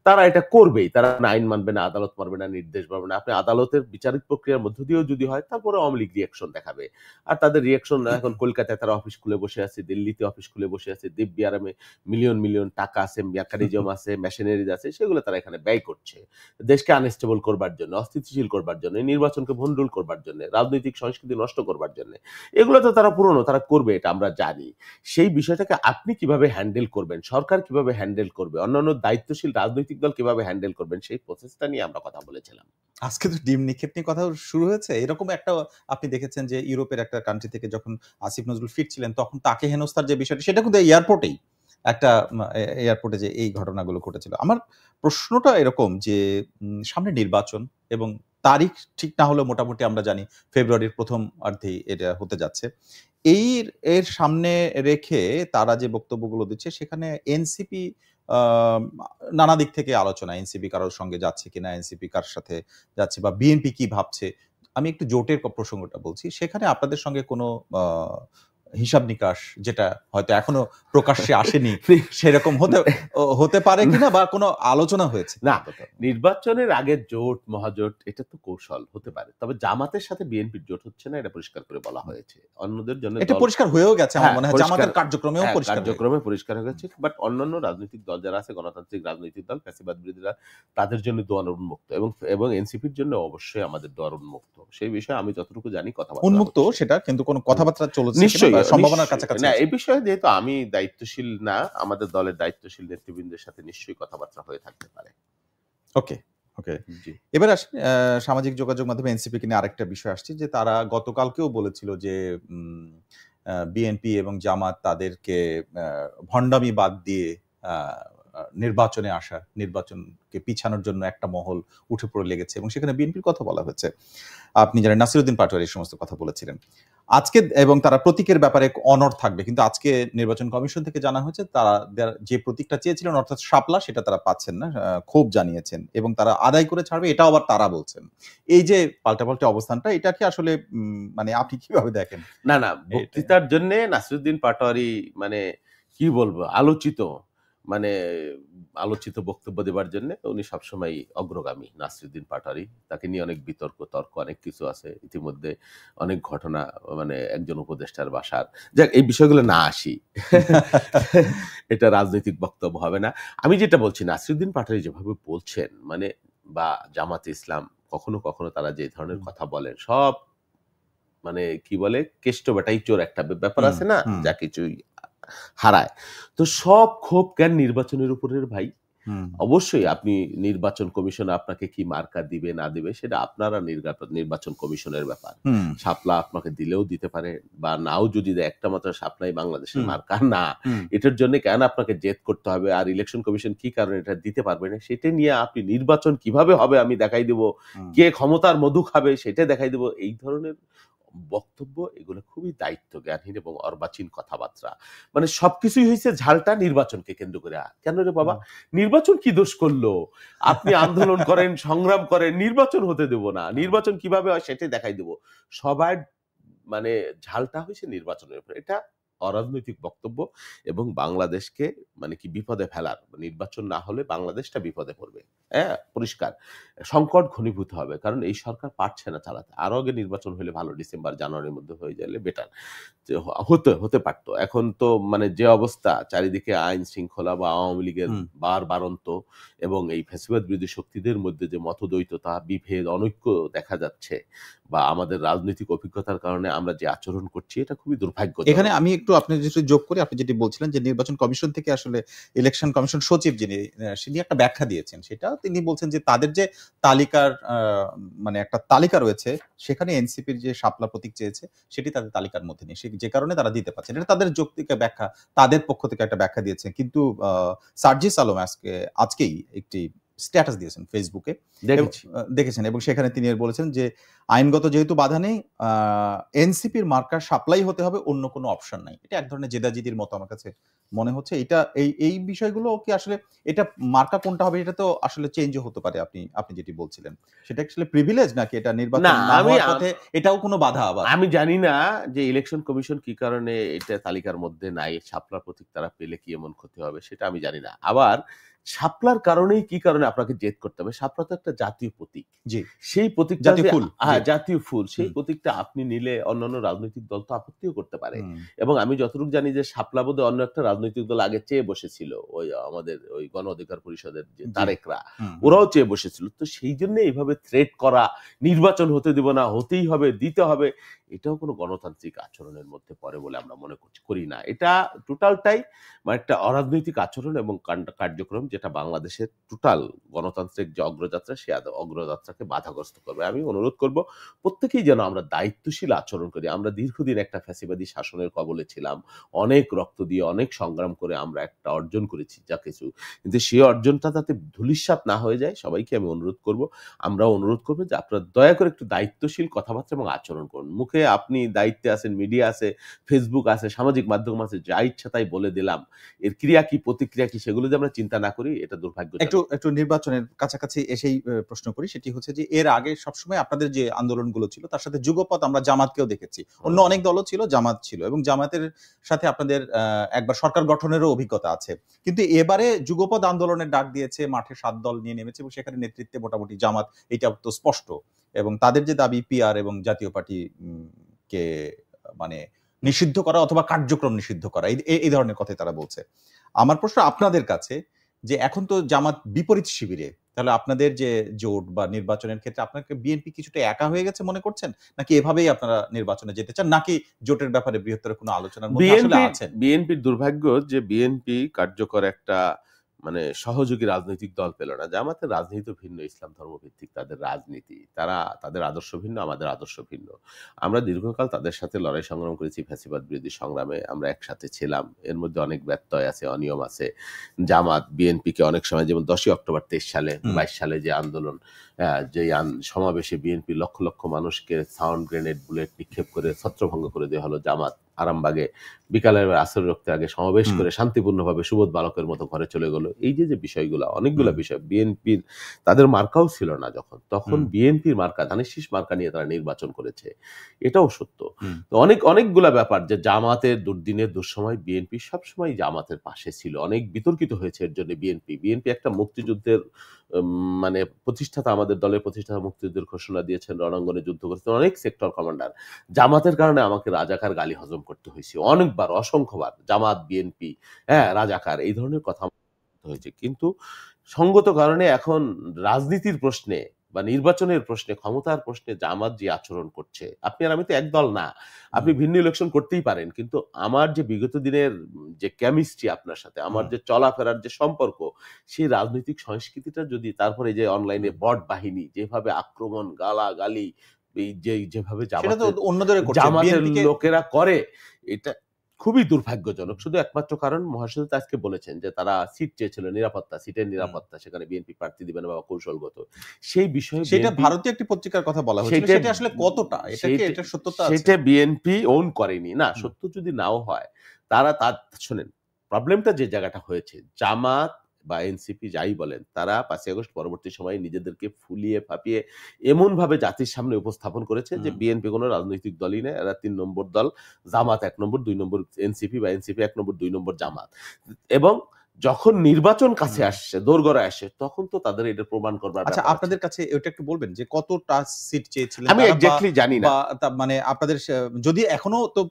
Speaker 2: তারা এটা করবেই, তারা আইন মানবে না, আদালত মানবে না, নির্দেশ মানবে না। আপনি আদালতের বিচারিক প্রক্রিয়ার মধ্য দিয়েও যদি হয়, তারপরে আওয়ামী লীগ রিঅ্যাকশন দেখাবে। আর তাদের রিঅ্যাকশন এখন কলকাতায় তারা অফিস খুলে বসে আছে, দিল্লিতে অফিস খুলে বসে আছে, দেববিয়ারামে মিলিয়ন মিলিয়ন টাকা আছে, মেকানিজম আছে, মেশিনারিজ আছে, সেগুলো তারা এখানে ব্যয় করছে দেশকে আনস্টেবল করবার জন্য, অস্থিতিশীল করবার জন্য, নির্বাচনকে ভণ্ডুল করবার জন্য, রাজনৈতিক সংস্কৃতি নষ্ট করবার জন্য। এগুলো তো তারা পুরনো, তারা করবে, এটা আমরা জানি। সেই বিষয়টাকে আপনি কিভাবে হ্যান্ডেল করবেন, সরকার কিভাবে হ্যান্ডেল করবে, অন্যান্য দায়িত্বশীল রাজনৈতিক দল কিভাবে হ্যান্ডেল করবেন, সেই প্রসেসটা নিয়ে আমরা কথা বলেছিলাম।
Speaker 1: আজকে তো ডিম নিক্ষেপ নিয়ে কথা শুরু হয়েছে। এরকম একটা আপনি দেখেছেন যে ইউরোপের একটা কান্ট্রি থেকে যখন আসিফ নজরুল ফিরছিলেন, তখন তাকে হেনস্থার যে বিষয়টি, সেটা কিন্তু এয়ারপোর্টেই একটা এয়ারপোর্টে যে এই ঘটনাগুলো ঘটেছিল। আমার প্রশ্নটা এরকম যে সামনে নির্বাচন, এবং তারিখ ঠিক না হলেও মোটামুটি আমরা জানি ফেব্রুয়ারির প্রথম অর্ধেই এটা হতে যাচ্ছে। এর সামনে রেখে তারা যে বক্তব্যগুলো দিচ্ছে, সেখানে এনসিপি নানা দিক থেকে আলোচনা, এনসিপি কারোর সঙ্গে যাচ্ছে কিনা, এনসিপি কার সাথে যাচ্ছে, বা বিএনপি কি ভাবছে। আমি একটু জোটের প্রসঙ্গটা বলছি, সেখানে আপনাদের সঙ্গে কোনো হিসাব নিকাশ, যেটা হয়তো এখনো প্রকাশ্যে আসেনি, সেরকম হতে পারে কিনা, বা কোনো আলোচনা হয়েছে
Speaker 2: না? নির্বাচনের আগে জোট, মহাজোট, এটা তো কৌশল হতে পারে, তবে জামাতের সাথে বিএনপির জোট হচ্ছে না, এটা পরিষ্কার করে বলা হয়েছে। অন্যদের জন্য
Speaker 1: এটা পরিষ্কার হয়েও গেছে আমার মনে হয়, জামাতের কার্যক্রমে
Speaker 2: পরিষ্কার হয়ে গেছে। বাট অন্যান্য রাজনৈতিক দল যারা আছে, গণতান্ত্রিক রাজনৈতিক দল, ফ্যাসিবাদ বিরোধীরা, তাদের জন্য দোয়ার উন্মুক্ত, এবং এনসিপির জন্য অবশ্যই আমাদের দোয়ার উন্মুক্ত। সেই বিষয়ে আমি যতটুকু জানি কথাবার্তা
Speaker 1: উন্মুক্ত, সেটা কিন্তু কোনো কথাবার্তা চলছে নিশ্চয়ই, সম্ভাবনার কাছাকাছি
Speaker 2: না। এই বিষয়ে যেহেতু আমি দায়িত্বশীল না, আমাদের দলের দায়িত্বশীল নেতৃবৃন্দের সাথে নিশ্চয়ই কথাবার্তা হয়ে থাকতে পারে।
Speaker 1: ওকে। এবার আসি সামাজিক যোগাযোগ মাধ্যমে এনসিপি নিয়ে আরেকটা বিষয় আসছে, যে তারা গতকালকেও বলেছিল যে বিএনপি এবং জামাত তাদেরকে ভণ্ডামি বাদ দিয়ে নির্বাচনে আসা, নির্বাচনকে পিছানোর জন্য একটা মহল উঠে পড়ে লেগেছে, এবং সেখানে বিএনপির কথা বলা হয়েছে। আপনি জানেন নাসিরউদ্দিন পাটোয়ারি এই সমস্ত কথা বলেছিলেন আজকে, এবং তারা প্রতীকের ব্যাপারে অনড় থাকবে। কিন্তু আজকে নির্বাচন কমিশন থেকে জানা হয়েছে তারা যে প্রতীকটা চেয়েছিলেন, অর্থাৎ শাপলা, সেটা তারা পাচ্ছেন না, ক্ষোভ জানিয়েছেন, এবং তারা আদায় করে ছাড়বে, এটাও আবার তারা বলছেন। এই যে পাল্টাপাল্টা অবস্থানটা, এটাকে আসলে মানে আপনি কিভাবে দেখেন?
Speaker 2: না, বক্তৃতার জন্য নাসিরউদ্দিন পাটোয়ারি মানে কি বলবো, আলোচিত, মানে আলোচিত বক্তব্য দেবার জন্য উনি সবসময় অগ্রগামী। নাসিরুদ্দিন পাটোয়ারি, তাকে নিয়ে অনেক বিতর্ক তর্ক অনেক কিছু আছে ইতিমধ্যে, অনেক ঘটনা, মানে একজন উপদেষ্টার বাসার, যাক এই বিষয়গুলো না আসি এটা রাজনৈতিক বক্তব্য হবে না। আমি যেটা বলছি, নাসিরুদ্দিন পাটোয়ারি যেভাবে বলছেন, মানে বা জামাতে ইসলাম কখনো কখনো তারা যে ধরনের কথা বলেন, সব মানে কি বলে, কেষ্ট বেটাই চোর একটা ব্যাপার আছে না, যা কিছুই হারায়। তো সব ক্ষোভ কেন নির্বাচনের উপরের ভাই? অবশ্যই আপনি নির্বাচন কমিশন আপনাকে কি মার্কা দিবে না দিবে সেটা আপনারা নির্বাচন কমিশনের ব্যাপার। শাপলা আপনাকে দিলেও দিতে পারে বা নাও যদি দেয়, একটা মাত্র শাপলাই বাংলাদেশের মার্কা না, এটার জন্য কেন আপনাকে জেদ করতে হবে? আর ইলেকশন কমিশন কি কারণে এটা দিতে পারবে না সেটা নিয়ে আপনি নির্বাচন কিভাবে হবে আমি দেখাই দেব, কে ক্ষমতার মধু খাবে সেটা দেখাই দেব, এই ধরনের বক্তব্য, এগুলো খুবই দায়িত্ব জ্ঞানহীন এবং অর্বাচীন কথাবার্তা। মানে সবকিছুই হয়েছে ঝালটা নির্বাচনকে কেন্দ্র করে। কেন রে বাবা, নির্বাচন কি দোষ করলো? আপনি আন্দোলন করেন, সংগ্রাম করেন, নির্বাচন হতে দেব না, নির্বাচন কিভাবে হয় সেটাই দেখাই দেব। সবার মানে ঝালটা হয়েছে নির্বাচনের উপর। এটা অরাজনৈতিক বক্তব্য এবং বাংলাদেশকে মানে কি বিপদে ফেলার। নির্বাচন না হলে বাংলাদেশটা বিপদে পড়বে। হ্যাঁ, পরিষ্কার সংকট ঘনীভূত হবে, কারণ এই সরকার পারছে না চালাতে। আরো আগে নির্বাচন হলে ভালো, ডিসেম্বর জানুয়ারির মধ্যে হয়ে গেলে বেটার হতে পারতো। এখন তো মানে যে অবস্থা, চারিদিকে আইন শৃঙ্খলা বা আওয়ামী লীগের বারন্ত এবং এই ফ্যাসিবাদ বিরোধী শক্তিদের মধ্যে যে মতদ্বৈততা, বিভেদ, অনৈক্য দেখা যাচ্ছে, বা আমাদের রাজনৈতিক অভিজ্ঞতার কারণে আমরা যে আচরণ করছি, এটা খুবই দুর্ভাগ্যজনক।
Speaker 1: এখানে আমি একটু আপনি যেটা যোগ করি, আপনি যেটি বলছিলেন যে নির্বাচন কমিশন থেকে আসলে ইলেকশন কমিশন সচিব যিনি, তিনি একটা ব্যাখ্যা দিয়েছেন। সেটা তিনি বলছেন যে তাদের যে তালিকার মানে একটা তালিকা রয়েছে, সেখানে এনসিপির যে শাপলা প্রতীক চেয়েছে সেটি তাদের তালিকার মধ্যে নেই, যে কারণে তারা দিতে পারছে না। এটা তাদের যৌক্তিক ব্যাখ্যা, তাদের পক্ষ থেকে একটা ব্যাখ্যা দিয়েছেন। কিন্তু সার্জিস আলম আজকেই একটি স্ট্যাটাস দিয়েছেন ফেসবুকে, দেখেছেন, এবং সেখানে তিনি বলেছেন যে আইনগত যেহেতু বাধা নেই, এনসিপির মার্কার সাপ্লাই হতে হবে, অন্য কোনো অপশন নাই। এটা এক ধরনের জেদাজিদির মতো আমার কাছে মনে হচ্ছে। এটা এই বিষয়গুলো কি আসলে, এটা মার্কা কোনটা হবে এটা তো আসলে চেঞ্জও হতে পারে। আপনি যেটি বলছিলেন সেটা আসলে প্রিভিলেজ নাকি এটা নির্বাচন না হওয়ার পথে এটাও কোনো বাধা? আবার
Speaker 2: আমি জানি না যে ইলেকশন কমিশন কি কারণে এটা তালিকার মধ্যে নাই, শাপলা প্রতীক তারা পেলে কি এমন ক্ষতি হবে সেটা আমি জানি না। আবার শাপলার কারণেই কি কারণে আপনাকে জেদ করতে হবে? শাপলা তো একটা জাতীয় প্রতীক।
Speaker 1: জি,
Speaker 2: সেই প্রতীকটা
Speaker 1: জাতীয় ফুল।
Speaker 2: হ্যাঁ, জাতীয় ফুল। সেই প্রতীকটা আপনি নিলে অন্যান্য রাজনৈতিক দল তো আপত্তিও করতে পারে। এবং আমি যতটুকু জানি যে শাপলা বোধহয় অন্য একটা রাজনৈতিক দল আগে চেয়ে বসেছিল, ওই আমাদের ওই গণ অধিকার পরিষদের যে তারেকরা, ওরাও চেয়ে বসেছিল। তো সেই জন্য এইভাবে থ্রেট করা, নির্বাচন হতে দেব না, হতেই হবে, দিতে হবে, এটাও কোনো গণতান্ত্রিক আচরণের মধ্যে পড়ে বলে আমরা মনে করি না। এটা টোটালটাই মানে একটা অরাজনৈতিক আচরণ এবং কার্যক্রম, যেটা বাংলাদেশের টোটাল গণতান্ত্রিক যে অগ্রযাত্রা, সে অগ্রযাত্রাকে বাধাগ্রস্ত করবে। আমি অনুরোধ করব প্রত্যেকেই যেন আমরা দায়িত্বশীল আচরণ করি। আমরা দীর্ঘদিন একটা ফ্যাসিবাদী শাসনের কবলে ছিলাম, অনেক রক্ত দিয়ে অনেক সংগ্রাম করে আমরা একটা অর্জন করেছি যা কিছু, কিন্তু সেই অর্জনটা যাতে ধূলিসাৎ না হয়ে যায়, সবাইকে আমি অনুরোধ করব। আমরাও অনুরোধ করবো যে আপনারা দয়া করে একটু দায়িত্বশীল কথাবার্তা এবং আচরণ করুন। মুখে আপনি দায়িত্বে আছেন, মিডিয়া আছে, ফেসবুক আছে, সামাজিক মাধ্যম আছে, যা ইচ্ছা তাই বলে দিলাম, এর ক্রিয়া কি প্রতিক্রিয়া কি সেগুলো যে আমরা চিন্তা না করি, এটা দুর্ভাগ্য।
Speaker 1: একটু নির্বাচনের কাছাকাছি এসেই প্রশ্ন করি, সেটি হচ্ছে যে এর আগে সবসময় আপনাদের যে আন্দোলনগুলো ছিল তার সাথে যুগপৎ আমরা জামাতকেও দেখেছি, অন্য অনেক দলও ছিল, জামাত ছিল, এবং জামাতের সাথে আপনাদের একবার সরকার গঠনেরও অভিজ্ঞতা আছে। কিন্তু এবারে যুগপৎ আন্দোলনের ডাক দিয়েছে, মাঠে 7 দল নিয়ে নেমেছে এবং সেখানে নেতৃত্বে মোটামুটি জামাত, এটা তো স্পষ্ট। এবং তাদের যে দাবি পিআর এবং জাতীয় পার্টি কে মানে নিষিদ্ধ করা অথবা কার্যক্রম নিষিদ্ধ করা, এই ধরনের কথাই তারা বলছে। আমার প্রশ্ন আপনাদের কাছে যে এখন তো জামাত বিপরীত শিবিরে, তাহলে আপনাদের যে জোট বা নির্বাচনের ক্ষেত্রে আপনাকে বিএনপি কিছুটা একা হয়ে গেছে মনে করছেন, নাকি এভাবেই আপনারা নির্বাচনে যেতে চান, নাকি জোটের ব্যাপারে বৃহত্তর কোনো আলোচনার মধ্যে আসলে আছেন?
Speaker 2: বিএনপির দুর্ভাগ্য যে বিএনপি কার্যকর একটা মানে সহযোগী রাজনৈতিক দল পেল না। জামাতের রাজনীতি ভিন্ন, ইসলাম ধর্মভিত্তিক তাদের রাজনীতি, তাদের আদর্শ ভিন্ন, আমাদের আদর্শ ভিন্ন। আমরা দীর্ঘকাল তাদের সাথে লড়াই সংগ্রাম করেছি, ফ্যাসিবাদ বিরোধী সংগ্রামে আমরা একসাথে ছিলাম। এর মধ্যে অনেক ব্যত্যয় আছে, অনিয়ম আছে। জামাত বিএনপিকে অনেক সময়, যেমন 10ই অক্টোবর 23 সালে 22 সালে যে আন্দোলন, যে সমাবেশে বিএনপি লক্ষ লক্ষ মানুষকে সাউন্ড গ্রেনেড, বুলেট নিক্ষেপ করে ছত্রভঙ্গ করে দেওয়া হলো, জামাত আরামবাগে বিকালে আসর রক্তে আগে সমাবেশ করে শান্তিপূর্ণভাবে সুবোধ বালকের মতো ঘরে চলে গেল। এই যে বিষয়গুলো, অনেকগুলো বিষয়, বিএনপির তাদের মার্কাও ছিল না তখন বিএনপির মার্কা, ধানের শীষ মার্কা নিয়ে তারা নির্বাচন করেছে, এটাও সত্য। তো অনেকগুলা ব্যাপার, যে জামাতের দুর্দিনের দুঃসময় বিএনপি সবসময় জামাতের পাশে ছিল, অনেক বিতর্কিত হয়েছে এর জন্য বিএনপি একটা মুক্তিযুদ্ধের মানে প্রতিষ্ঠাতা, আমাদের দলের প্রতিষ্ঠাতা মুক্তিযুদ্ধের ঘোষণা দিয়েছেন, রণাঙ্গনে যুদ্ধ করেছেন অনেক সেক্টর কমান্ডার। জামাতের কারণে আমাকে রাজাকার গালি হজম করতে হয়েছে অনেকবার, অসংখ্যবার, জামাত বিএনপি রাজাকার এই ধরনের কথা হয়েছে। কিন্তু সঙ্গত কারণে এখন রাজনীতির প্রশ্নে বা নির্বাচনের প্রশ্নে, ক্ষমতার প্রশ্নে জামাত যে আচরণ করছে, আপনি আর আমি তো এক দল না, আপনি ভিন্ন ইলেকশন করতেই পারেন, কিন্তু আমার যে বিগত দিনের যে কেমিস্ট্রি আপনার সাথে, আমার যে চলাফেরার যে সম্পর্ক, সেই রাজনৈতিক সংস্কৃতিটা যদি, তারপরে যে অনলাইনে বট বাহিনী যেভাবে আক্রমণ, গালাগালি, এই যেভাবে জামাতের লোকেরা করে, এটা খুবই দুর্ভাগ্যজনক। শুধু একমাত্র কারণ, মহাসচিব আজকে বলেছেন যে তারা সিট চেয়েছিল, নিরাপত্তা, সিটের নিরাপত্তা, সেখানে বিএনপি প্রার্থী দিবেন বা কৌশলগত, সেই বিষয়ে
Speaker 1: সেটা ভারতীয় একটি পত্রিকার কথা বলা হয়েছিল, সেটা আসলে কতটা, এটা সত্যতা আছে,
Speaker 2: সেটা বিএনপি ওন করেনি। না, সত্য যদি নাও হয়, তারা শোনেন, প্রবলেমটা যে জায়গাটা হয়েছে, জামাত বা এনসিপি যাই বলেন, তারা 5ই আগস্ট পরবর্তী সময়ে নিজেদেরকে ফুলিয়ে ফাঁপিয়ে এমন ভাবে জাতির সামনে উপস্থাপন করেছে যে বিএনপি কোনো রাজনৈতিক দলই না, এরা 3 নম্বর দল, জামাত 1 নম্বর, 2 নম্বর এনসিপি, বা এনসিপি 1 নম্বর, 2 নম্বর জামাত। এবং যখন নির্বাচন কাছে আসছে, দোরগড়ায় আসে, তখন তো তাদের এটা প্রমাণ করবার।
Speaker 1: আচ্ছা, আপনাদের কাছে এটা একটু বলবেন যে কতটা সিট চেয়েছিলেন?
Speaker 2: আমি এক্স্যাক্টলি জানি না,
Speaker 1: মানে আপনাদের যদি এখনো তো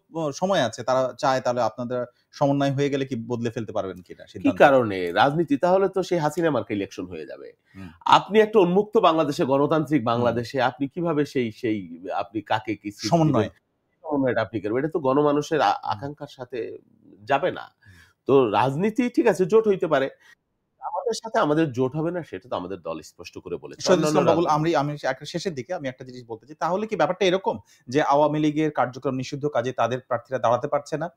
Speaker 1: সময় আছে, তারা চায়, তাহলে আপনাদের সমন্বয় হয়ে গেলে কি বদলে ফেলতে পারবেন কিনা?
Speaker 2: কি কারণে রাজনীতি? তাহলে তো সেই হাসিনা মার্কা ইলেকশন হয়ে যাবে। আপনি একটা উন্মুক্ত বাংলাদেশে, গণতান্ত্রিক বাংলাদেশে আপনি কিভাবে সেই আপনি কাকে কি সমন্বয়টা আপনি করবেন? এটা তো গণমানুষের আকাঙ্ক্ষার সাথে যাবে না। তো রাজনীতি ঠিক আছে, জোট হইতে পারে, আমাদের সাথে আমাদের জোট হবে না, সেটা তো আমাদের দল স্পষ্ট করে বলেছে।
Speaker 1: আমি একটা শেষের দিকে আমি একটা জিনিস বলতে চাই, তাহলে কি ব্যাপারটা এরকম যে আওয়ামী লীগের কার্যক্রম নিষিদ্ধ কাজে তাদের প্রার্থীরা দাঁড়াতে পারছে না,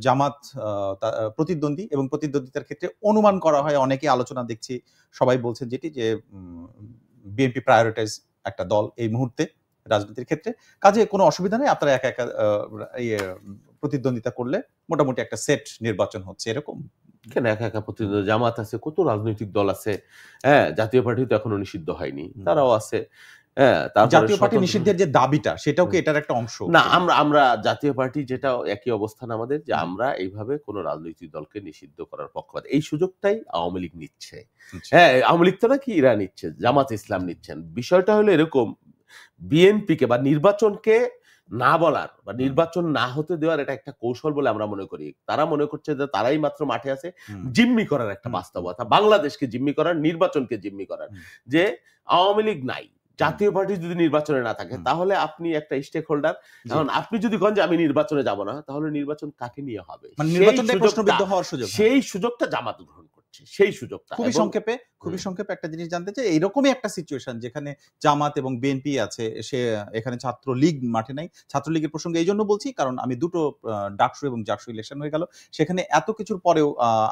Speaker 1: জামাত প্রতিদ্বন্দ্বী, এবং প্রতিদ্বন্দ্বিতার ক্ষেত্রে অনুমান করা হয়, অনেকে আলোচনা দেখছি, সবাই বলছেন যেটি, যে বিএনপি প্রায়োরিটাইজ একটা দল এই মুহূর্তে রাজনীতির ক্ষেত্রে, কাজে কোনো অসুবিধা নেই, আপনারা একা একা প্রতিদ্বন্দ্বিতা করলে মোটামুটি একটা সেট নির্বাচন হচ্ছে, এরকম
Speaker 2: কেন? একা একা প্রতিদ্বন্দ্বী জামাত আছে, কত রাজনৈতিক দল আছে, জাতীয় পার্টি তো এখনো নিষিদ্ধ হয়নি, তারাও আছে।
Speaker 1: জাতীয় পার্টি নিষিদ্ধের যে দাবিটা, সেটাও কি এটার একটা অংশ?
Speaker 2: না, আমরা জাতীয় পার্টি যেটা একই অবস্থান আমাদের, যে আমরা এইভাবে কোন রাজনৈতিক দলকে নিষিদ্ধ করার পক্ষপাত, এই সুযোগটাই আওয়ামী লীগ নিচ্ছে। আওয়ামী লীগ তো নাকি ইরা নিচ্ছে, জামাত ইসলাম নিচ্ছেন। বিষয়টা হলো এরকম, বিএনপিকে বা নির্বাচনকে না বলার বা নির্বাচন না হতে দেওয়ার এটা একটা কৌশল বলে আমরা মনে করি। তারা মনে করছে যে তারাই মাত্র মাঠে আছে, জিম্মি করার একটা বাস্তবতা, বাংলাদেশকে জিম্মি করার, নির্বাচনকে জিম্মি করার, যে আওয়ামী লীগ নাই, জাতীয় পার্টি যদি নির্বাচনে না থাকে, তাহলে আপনি একটা স্টেক হোল্ডার, এখন আপনি যদি কন যে আমি নির্বাচনে যাব না, তাহলে নির্বাচন কাকে নিয়ে হবে? সেই সুযোগটা জামাত গ্রহণ করছে, সেই সুযোগটা।
Speaker 1: খুবই সংক্ষেপে একটা জিনিস জানতে চাই, এইরকমই একটা সিচুয়েশন যেখানে জামাত এবং বিএনপি আছে, সে এখানে ছাত্রলীগ মাঠে নাই। ছাত্রলীগের প্রসঙ্গে এই জন্য বলছি, কারণ আমি দুটো ডাকসু এবং জাকসু ইলেকশন হয়ে গেল, সেখানে এত কিছুর পরেও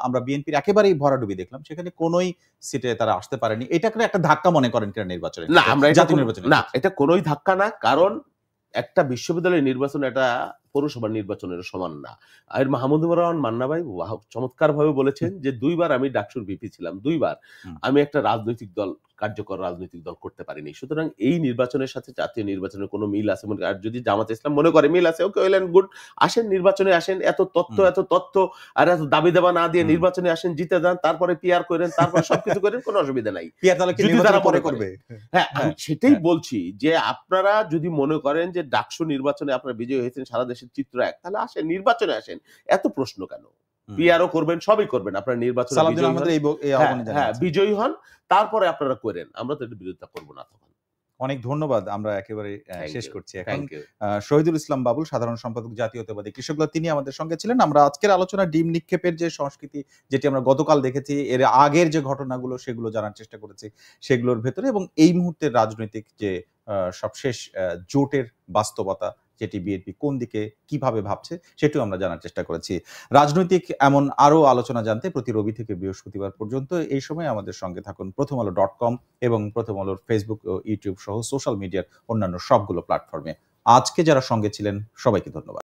Speaker 1: আমরা বিএনপির একেবারেই ভরাডুবি দেখলাম, সেখানে কোনোই সিটে তারা আসতে পারেনি। এটাকে একটা ধাক্কা মনে করেন কিনা নির্বাচনে?
Speaker 2: না, আমরা না, এটা কোনোই ধাক্কা না, কারণ একটা বিশ্ববিদ্যালয়ের নির্বাচন এটা পৌরসভার নির্বাচনের সমান না। আর মাহমুদুর রহমান মান্না ভাই চমৎকার ভাবে বলেছেন যে 2 বার আমি ডাকসুর ভিপি ছিলাম, 2 বার আমি একটা রাজনৈতিক দল, কার্যকর রাজনৈতিক দল করতে পারিনি। সুতরাং এই নির্বাচনের সাথে জাতীয় নির্বাচনের কোনো মিল আছে? আর যদি জামাত ইসলাম মনে করে মিল আছে, ওকে, ওয়েল এন্ড গুড, আসেন নির্বাচনে আসেন, এত তথ্য আর এত দাবি দেওয়া না দিয়ে নির্বাচনে আসেন, জিতে যান, তারপরে পিআর করেন, তারপর সবকিছু করেন, কোনো অসুবিধা নাই। যদি তারা পরে করবে, হ্যাঁ, আমি সেটাই বলছি যে আপনারা যদি মনে করেন যে ডাকসু নির্বাচনে আপনারা বিজয়ী হয়েছেন, সারা দেশের চিত্র এক, তাহলে আসেন, নির্বাচনে আসেন, এত প্রশ্ন কেন? পিআরও করবেন, সবই করবেন, আপনারা নির্বাচনে বিজয়ী হন, তারপরে আপনারা করেন, আমরা তো এর বিরোধিতা করবো না। তখন
Speaker 1: অনেক ধন্যবাদ, আমরা একেবারে শেষ করছি এখন। শহীদুল ইসলাম বাবুল, সাধারণ সম্পাদক, জাতীয়তাবাদী কৃষক দল, তিনি আমাদের সঙ্গে ছিলেন। আমরা আজকের আলোচনা ডিম নিক্ষেপের যে সংস্কৃতি, যেটি আমরা গতকাল দেখেছি, এর আগের যে ঘটনাগুলো, সেগুলো জানার চেষ্টা করেছি সেগুলোর ভেতরে, এবং এই মুহূর্তের রাজনৈতিক যে সবশেষ জোটের বাস্তবতা, যেটি বিএনপি কোন দিকে কিভাবে ভাবছে, সেটিও আমরা জানার চেষ্টা করেছি। রাজনৈতিক এমন আরো আলোচনা জানতে প্রতি রবি থেকে বৃহস্পতিবার পর্যন্ত এই সময় আমাদের সঙ্গে থাকুন prothomalo.com এবং প্রথম আলোর ফেসবুক ও ইউটিউব সহ সোশ্যাল মিডিয়ার অন্যান্য সবগুলো প্ল্যাটফর্মে। আজকে যারা সঙ্গে ছিলেন সবাইকে ধন্যবাদ।